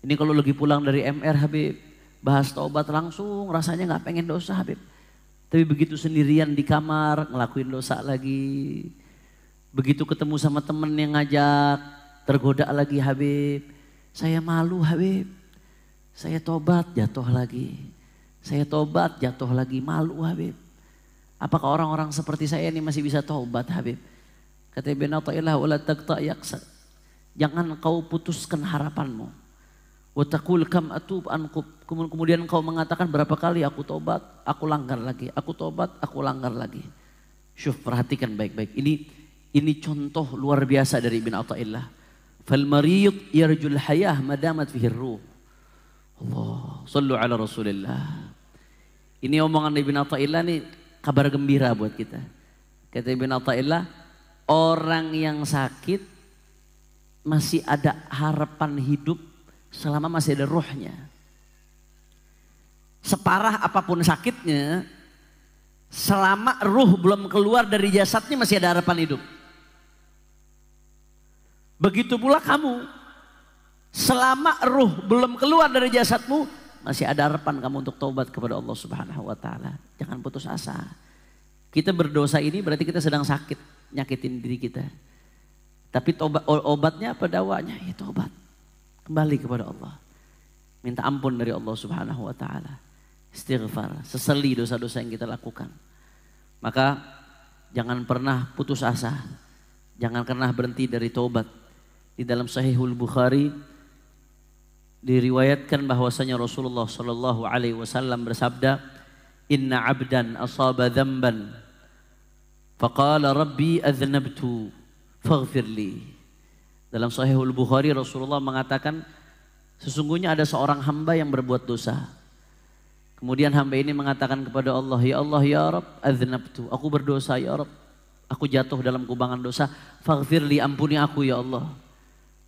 Ini kalau lagi pulang dari MR, Habib, bahas taubat langsung rasanya nggak pengen dosa, Habib. Tapi begitu sendirian di kamar ngelakuin dosa lagi. Begitu ketemu sama temen yang ngajak tergoda lagi, Habib. Saya malu, Habib. Saya tobat jatuh lagi. Saya tobat jatuh lagi, malu, Habib. Apakah orang-orang seperti saya ini masih bisa taubat, Habib? Kata Ibn Athaillah, wala taqta yaqsa. Jangan kau putuskan harapanmu. Wa taqul kam atub an kemudian kau mengatakan berapa kali aku tobat, aku langgar lagi, aku tobat, aku langgar lagi. Syuf, perhatikan baik-baik. Ini contoh luar biasa dari Ibn Athaillah. Fal marid yarjul hayah madamat fihi ruh. Allah, sallu ala Rasulillah. Ini omongan Ibn Athaillah nih kabar gembira buat kita. Kata Ibn Athaillah, orang yang sakit masih ada harapan hidup selama masih ada ruhnya. Separah apapun sakitnya, selama ruh belum keluar dari jasadnya masih ada harapan hidup. Begitu pula kamu, selama ruh belum keluar dari jasadmu, masih ada harapan kamu untuk taubat kepada Allah Subhanahu wa taala. Jangan putus asa. Kita berdosa ini berarti kita sedang sakit, nyakitin diri kita. Tapi obatnya apa dawanya? Ya taubat. Kembali kepada Allah. Minta ampun dari Allah Subhanahu wa taala. Istighfar, sesali dosa-dosa yang kita lakukan. Maka jangan pernah putus asa. Jangan pernah berhenti dari taubat. Di dalam Sahihul Bukhari diriwayatkan bahwasanya Rasulullah sallallahu alaihi wasallam bersabda, "Inna 'abdan asaba dzamban faqala rabbi adznabtu faghfir li." Dalam Sahihul Bukhari Rasulullah mengatakan, sesungguhnya ada seorang hamba yang berbuat dosa. Kemudian hamba ini mengatakan kepada Allah, "Ya Allah, ya Rabb, adznabtu." Aku berdosa ya Rabb. Aku jatuh dalam kubangan dosa. Faghfir li, ampuni aku ya Allah.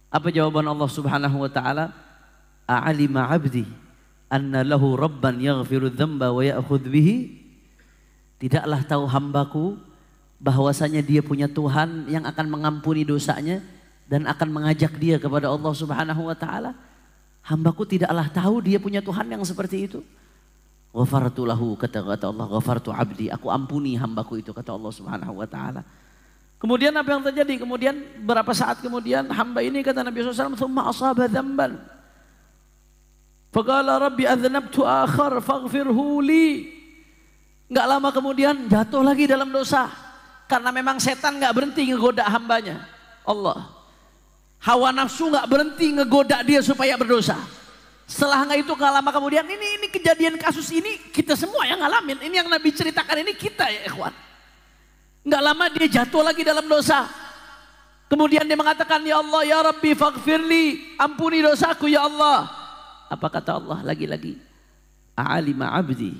Apa jawaban Allah Subhanahu wa taala? A'alima 'abdi anna lahu rabban yaghfiru dzamba wa ya'khudh bihi. Tidaklah tahu hambaku bahwasanya dia punya Tuhan yang akan mengampuni dosanya dan akan mengajak dia kepada Allah Subhanahu wa taala. Hambaku tidaklah tahu dia punya Tuhan yang seperti itu. Ghafartu lahu, kata Allah, ghafartu 'abdi, aku ampuni hambaku itu, kata Allah Subhanahu wa taala. Kemudian apa yang terjadi? Kemudian berapa saat kemudian hamba ini, kata Nabi SAW, "Tsumma asaba dzamban. Faqala rabbi adznabtu akhar faghfirhu li." Enggak lama kemudian jatuh lagi dalam dosa. Karena memang setan enggak berhenti ngegoda hambanya. Allah. Hawa nafsu enggak berhenti ngegoda dia supaya berdosa. Setelah enggak itu enggak lama kemudian ini kejadian kasus ini kita semua yang ngalamin. Ini yang Nabi ceritakan ini kita ya ikhwan. Enggak lama dia jatuh lagi dalam dosa. Kemudian dia mengatakan, "Ya Allah, ya Rabbi faghfirli, ampuni dosaku ya Allah." Apa kata Allah lagi-lagi? "A'alima 'abdi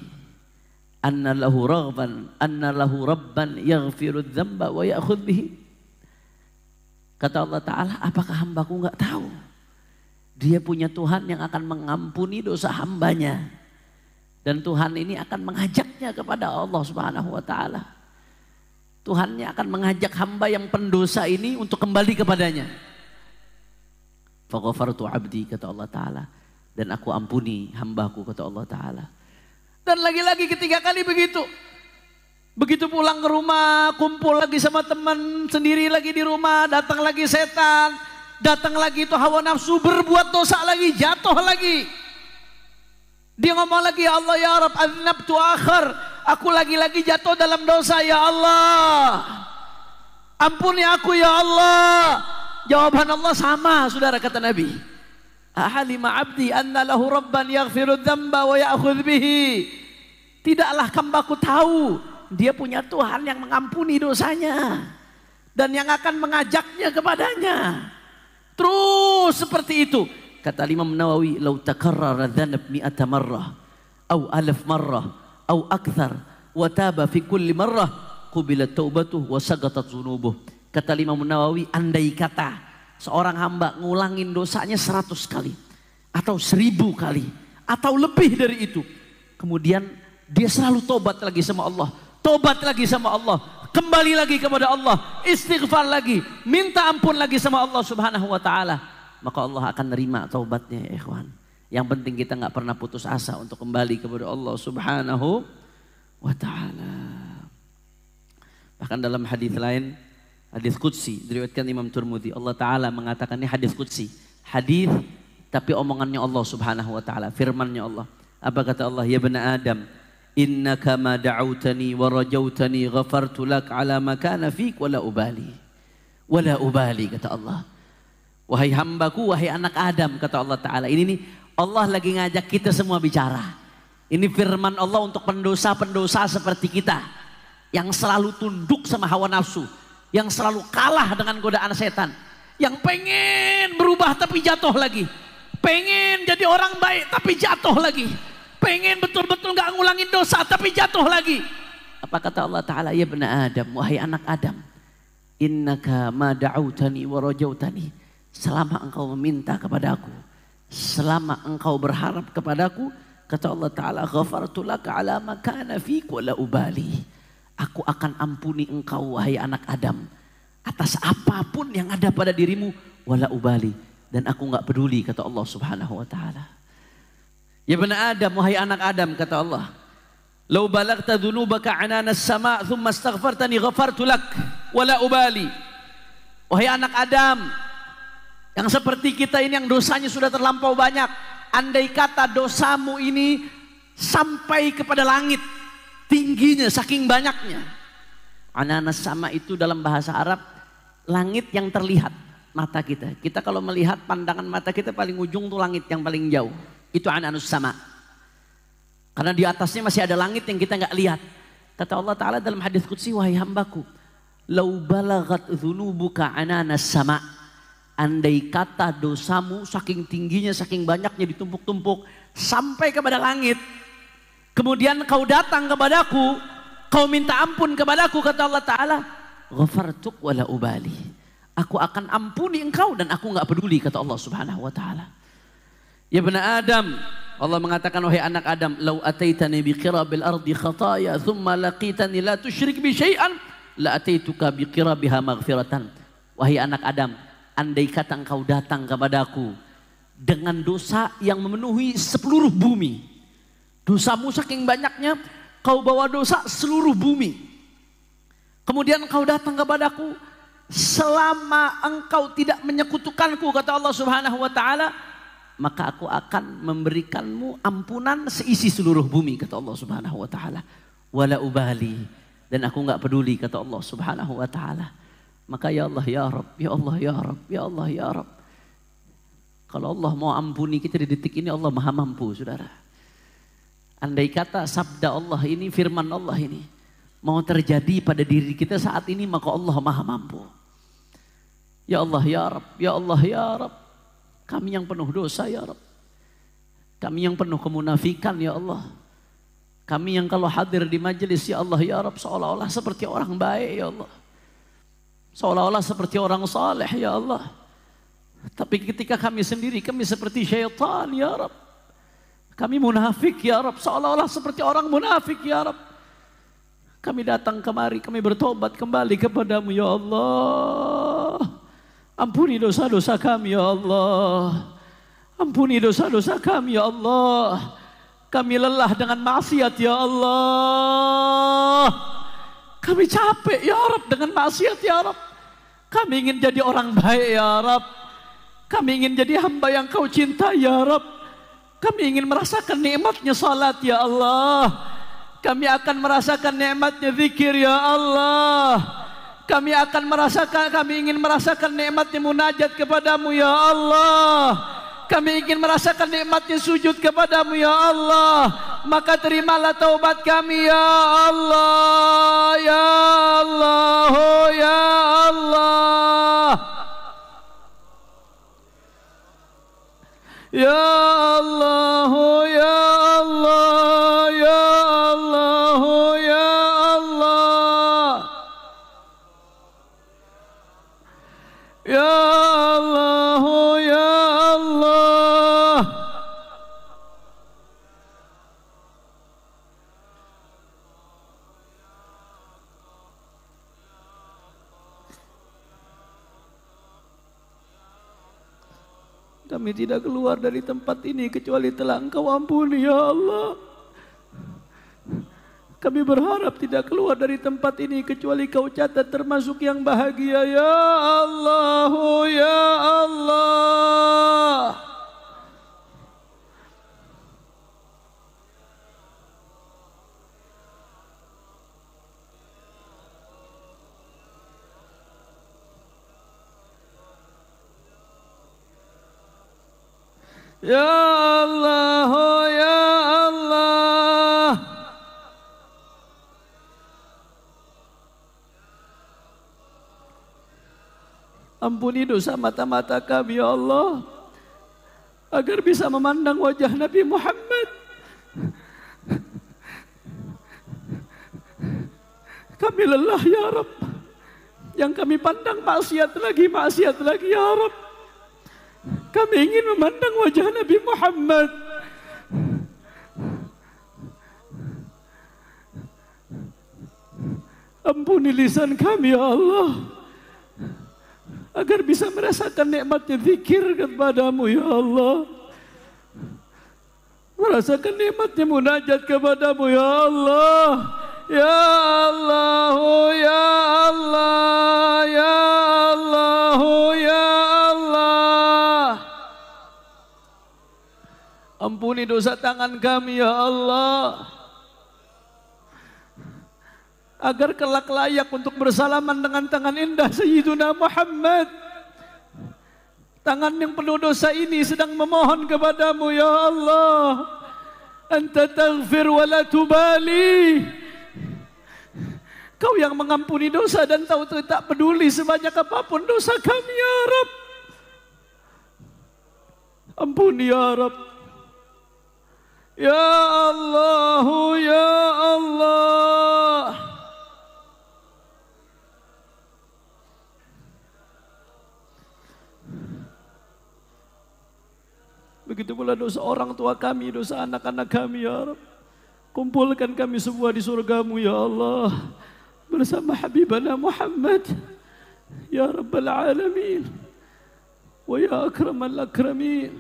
anna lahu rabban yaghfiru dzamba wa ya'khudh bihi." Kata Allah Ta'ala, apakah hambaku enggak tahu? Dia punya Tuhan yang akan mengampuni dosa hambanya. Dan Tuhan ini akan mengajaknya kepada Allah Subhanahu wa taala. Tuhannya akan mengajak hamba yang pendosa ini untuk kembali kepadanya. Faghafartu 'abdi, kata Allah Ta'ala. Dan aku ampuni hambaku, kata Allah Ta'ala. Dan lagi-lagi ketiga kali begitu. Begitu pulang ke rumah, kumpul lagi sama teman, sendiri lagi di rumah, datang lagi setan. Datang lagi itu hawa nafsu, berbuat dosa lagi, jatuh lagi. Dia ngomong lagi, "Ya Allah, ya Rabb, adznabtu akhar." Aku lagi-lagi jatuh dalam dosa ya Allah. Ampuni aku ya Allah. Jawaban Allah sama, saudara, kata Nabi. Ahalima 'abdi anna lahu rabban yaghfiru dzamba wa ya'khudh bihi. Tidaklah hambaku tahu dia punya Tuhan yang mengampuni dosanya dan yang akan mengajaknya kepadanya. Terus seperti itu. Kata Imam Nawawi, "Lau takarrara dzanab mi'ata marrah au alaf marrah au akthar wa taba fi kulli marrah qubilat taubatuh wa sagatat dzunubuh." Kata Imam Nawawi, andai kata seorang hamba ngulangin dosanya 100 kali atau 1000 kali atau lebih dari itu, kemudian dia selalu tobat lagi sama Allah, tobat lagi sama Allah, kembali lagi kepada Allah, istighfar lagi, minta ampun lagi sama Allah Subhanahu wa taala, maka Allah akan nerima taubatnya ya ikhwan. Yang penting kita nggak pernah putus asa untuk kembali kepada Allah Subhanahu wa taala. Bahkan dalam hadis lain, hadis qudsi diriwayatkan Imam Tirmidzi, Allah Taala mengatakan, ini hadis qudsi, hadis tapi omongannya Allah Subhanahu wa taala, firmannya Allah. Apa kata Allah? "Ya bani Adam, innaka ma da'autani wa rajautani ghafartu lak ala ma kana fik wala ubali." Wala ubali, kata Allah. Wahai hambaku, wahai anak Adam, kata Allah Ta'ala. Ini nih Allah lagi ngajak kita semua bicara. Ini firman Allah untuk pendosa-pendosa seperti kita, yang selalu tunduk sama hawa nafsu, yang selalu kalah dengan godaan setan, yang pengen berubah tapi jatuh lagi, pengen jadi orang baik tapi jatuh lagi, pengen betul-betul gak ngulangin dosa tapi jatuh lagi. Apa kata Allah Ta'ala? Ya bena Adam, wahai anak Adam, innaka ma da'autani wa rajautani, selama engkau meminta kepadaku, selama engkau berharap kepadaku, kata Allah Ta'ala, ghafartu laka ala ma kana fik wa la ubali, aku akan ampuni engkau wahai anak Adam atas apapun yang ada pada dirimu, wala ubali, dan aku gak peduli, kata Allah Subhanahu wa Ta'ala. Ya bena Adam, wahai anak Adam, kata Allah, lau balagta dhunubaka ananas sama' thumma astaghfartani ghafartu lak wala ubali. Wahai anak Adam yang seperti kita ini, yang dosanya sudah terlampau banyak, andai kata dosamu ini sampai kepada langit tingginya saking banyaknya. Ananas sama itu dalam bahasa Arab langit yang terlihat mata kita. Kita kalau melihat, pandangan mata kita paling ujung tuh langit yang paling jauh, itu ananus sama. Karena di atasnya masih ada langit yang kita nggak lihat. Kata Allah Ta'ala dalam hadis qudsi, wahai hambaku, lau balagat dhunubuka ananas sama, andai kata dosamu saking tingginya, saking banyaknya ditumpuk-tumpuk sampai kepada langit, kemudian kau datang kepadaku, kau minta ampun kepadaku, kata Allah Ta'ala, ghafartuk wala ubali, aku akan ampuni engkau dan aku nggak peduli, kata Allah Subhanahu wa Ta'ala. Ya bena Adam, Allah mengatakan, wahai anak Adam, lau ataitani biqirabil ardi khataya thumma laqitani la tusyrik bi syai'an la ataituka biqirabiha maghfiratan. Wahai anak Adam, andai kata engkau datang kepadaku dengan dosa yang memenuhi seluruh bumi, dosamu saking banyaknya kau bawa dosa seluruh bumi, kemudian engkau datang kepadaku selama engkau tidak menyekutukanku, kata Allah Subhanahu wa Ta'ala, maka aku akan memberikanmu ampunan seisi seluruh bumi, kata Allah Subhanahu wa Ta'ala, wala ubali, dan aku nggak peduli, kata Allah Subhanahu wa Ta'ala. Maka ya Allah ya Rabb, ya Allah ya Rabb, ya Allah ya Rabb, kalau Allah mau ampuni kita di detik ini, Allah maha mampu, saudara. Andai kata sabda Allah ini, firman Allah ini mau terjadi pada diri kita saat ini, maka Allah maha mampu. Ya Allah ya Rabb, ya Allah ya Rabb, kami yang penuh dosa ya Rabb, kami yang penuh kemunafikan ya Allah, kami yang kalau hadir di majelis ya Allah ya Rabb seolah-olah seperti orang baik ya Allah, seolah-olah seperti orang saleh ya Allah, tapi ketika kami sendiri kami seperti syaitan ya Rabb, kami munafik ya Rabb, seolah-olah seperti orang munafik ya Rabb. Kami datang kemari, kami bertobat kembali kepadamu ya Allah. Ampuni dosa-dosa kami ya Allah. Ampuni dosa-dosa kami ya Allah. Kami lelah dengan maksiat ya Allah. Kami capek ya Rabb dengan maksiat ya Rabb. Kami ingin jadi orang baik ya Rabb. Kami ingin jadi hamba yang kau cinta ya Rabb. Kami ingin merasakan nikmatnya salat ya Allah. Kami akan merasakan nikmatnya zikir ya Allah. Kami ingin merasakan nikmatnya munajat kepadamu ya Allah. Kami ingin merasakan nikmatnya sujud kepadamu ya Allah. Maka terimalah taubat kami ya Allah, ya Allah, oh ya Allah. Ya Allah, oh ya Allah, ya Allah, oh ya Allah. Ya Allah, oh ya Allah. Kami tidak keluar dari tempat ini kecuali telah Engkau ampuni ya Allah. Kami berharap tidak keluar dari tempat ini kecuali Kau catat termasuk yang bahagia ya Allah, oh ya Allah. Ya Allah, oh ya Allah. Ampuni dosa mata-mata kami ya Allah. agar bisa memandang wajah Nabi Muhammad. Kami lelah ya Rabb, yang kami pandang maksiat lagi ya Rabb. Kami ingin memandang wajah Nabi Muhammad. Ampuni lisan kami ya Allah, agar bisa merasakan nikmatnya zikir kepadamu ya Allah, merasakan nikmatnya munajat kepadamu ya Allah. Ya Allah, ya Allah, ya Allah, ya Allah. Ampuni dosa tangan kami ya Allah, agar kelak layak untuk bersalaman dengan tangan indah Sayyiduna Muhammad. Tangan yang penuh dosa ini sedang memohon kepadamu ya Allah, Anta taghfir wa la tubali. Kau yang mengampuni dosa dan tahu tak peduli sebanyak apapun dosa kami ya Rabb. Ampuni ya Rabb. Ya Allah, ya Allah. Begitu pula dosa orang tua kami, dosa anak-anak kami ya Rabb. Kumpulkan kami semua di surgamu ya Allah, bersama Habibana Muhammad ya Rabbal Alamin wa ya Akramal Akramin.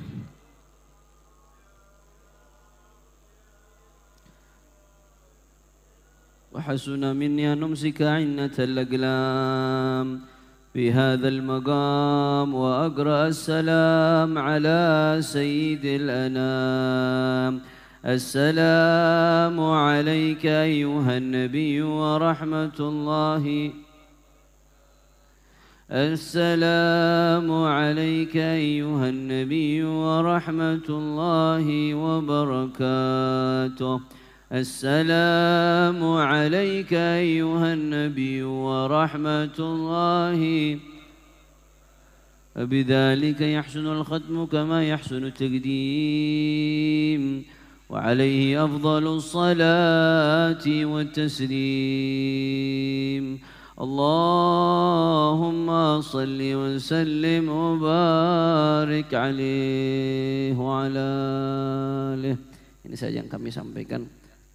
وحسن مني أن نمسك عنة الأقلام في هذا المقام وأقرأ السلام على سيد الأنام. السلام عليك أيها النبي ورحمة الله. السلام عليك أيها النبي ورحمة الله وبركاته. السلام عليك أيها النبي ورحمة الله. بذلك يحسن الختم كما يحسن التقديم، وعليه أفضل الصلاة والتسليم. اللهم صل وسلم وبارك عليه وعلى آله. Ini saja yang kami sampaikan.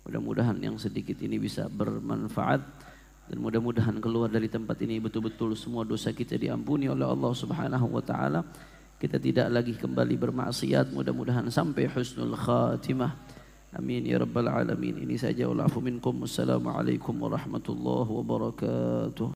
Mudah-mudahan yang sedikit ini bisa bermanfaat, dan mudah-mudahan keluar dari tempat ini betul-betul semua dosa kita diampuni oleh Allah Subhanahu wa taala. Kita tidak lagi kembali bermaksiat, mudah-mudahan sampai husnul khatimah. Amin ya rabbal alamin. Ini saja, wal afu minkum. Wassalamualaikum warahmatullahi wabarakatuh.